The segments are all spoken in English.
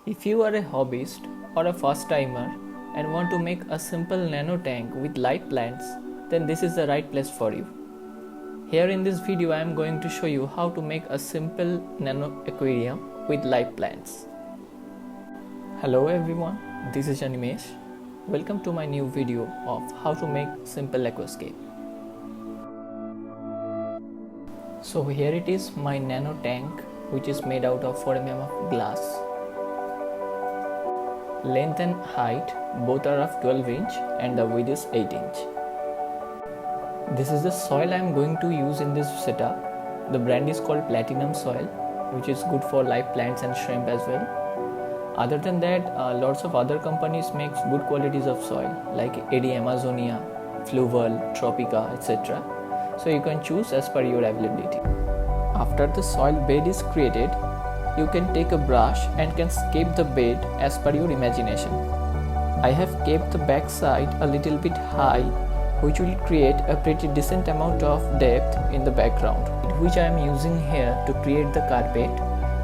If you are a hobbyist or a first timer and want to make a simple nano tank with live plants, then this is the right place for you. Here in this video I am going to show you how to make a simple nano aquarium with live plants. Hello everyone, this is Animesh. Welcome to my new video of how to make simple aquascape. So here it is, my nano tank, which is made out of 4 mm of glass. Length and height both are of 12 inch and the width is 8 inch. This is the soil I am going to use in this setup. The brand is called Platinum Soil, which is good for live plants and shrimp as well. Other than that, lots of other companies make good qualities of soil like AD Amazonia, Fluval, Tropica, etc. So you can choose as per your availability. After the soil bed is created, you can take a brush and can scape the bed as per your imagination. I have kept the back side a little bit high, which will create a pretty decent amount of depth in the background, which I am using here to create the carpet.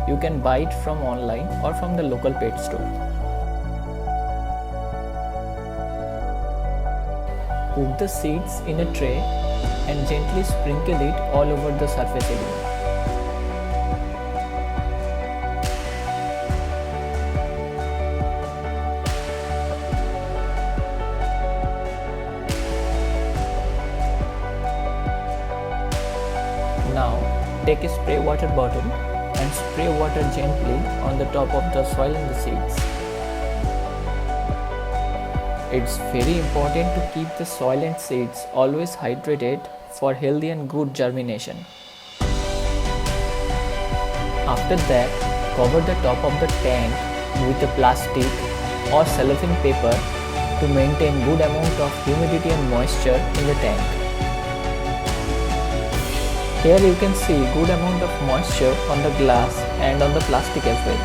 You can buy it from online or from the local pet store. Put the seeds in a tray and gently sprinkle it all over the surface area. Now take a spray water bottle and spray water gently on the top of the soil and the seeds. It's very important to keep the soil and seeds always hydrated for healthy and good germination. After that, cover the top of the tank with a plastic or cellophane paper to maintain good amount of humidity and moisture in the tank. Here you can see good amount of moisture on the glass and on the plastic as well.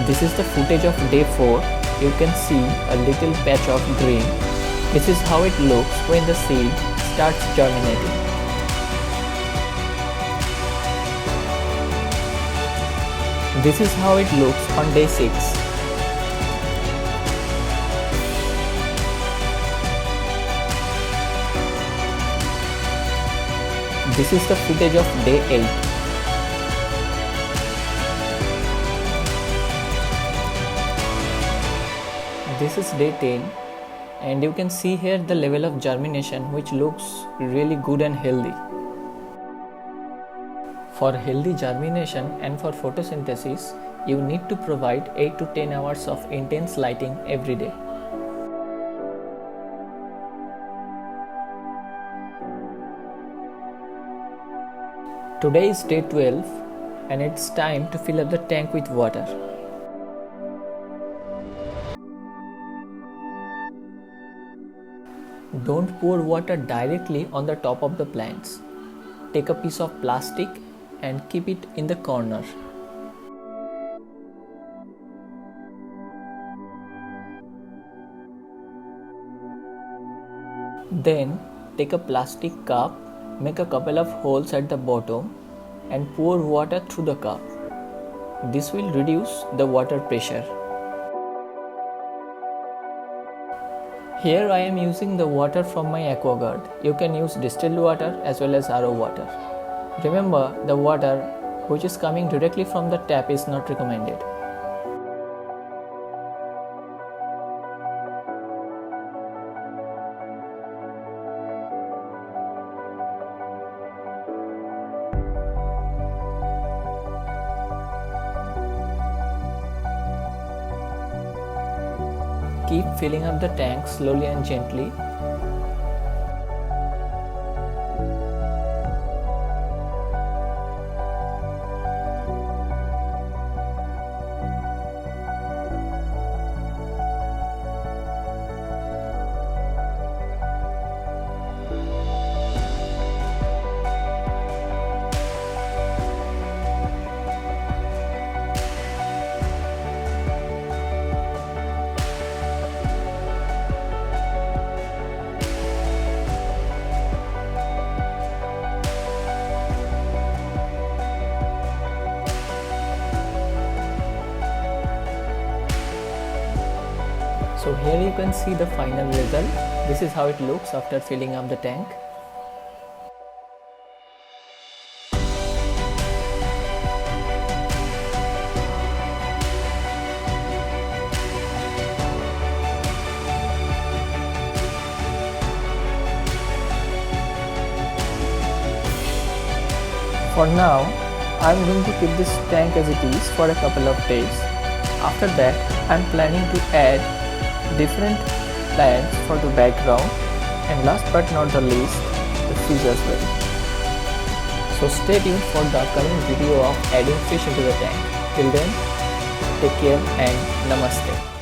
This is the footage of day 4. You can see a little patch of green. This is how it looks when the seed starts germinating. This is how it looks on day 6. This is the footage of day 8. This is day 10 and you can see here the level of germination, which looks really good and healthy. For healthy germination and for photosynthesis, you need to provide 8 to 10 hours of intense lighting every day. Today is day 12 and it's time to fill up the tank with water. Don't pour water directly on the top of the plants. Take a piece of plastic and keep it in the corner. Then take a plastic cup, make a couple of holes at the bottom and pour water through the cup. This will reduce the water pressure. Here I am using the water from my AquaGuard. You can use distilled water as well as RO water. Remember, the water which is coming directly from the tap is not recommended. Keep filling up the tank slowly and gently. So here you can see the final result. This is how it looks after filling up the tank. For now, I am going to keep this tank as it is for a couple of days. After that, I am planning to add different plants for the background, and last but not the least, the fish as well. So stay tuned for the upcoming video of adding fish into the tank. Till then, take care and namaste.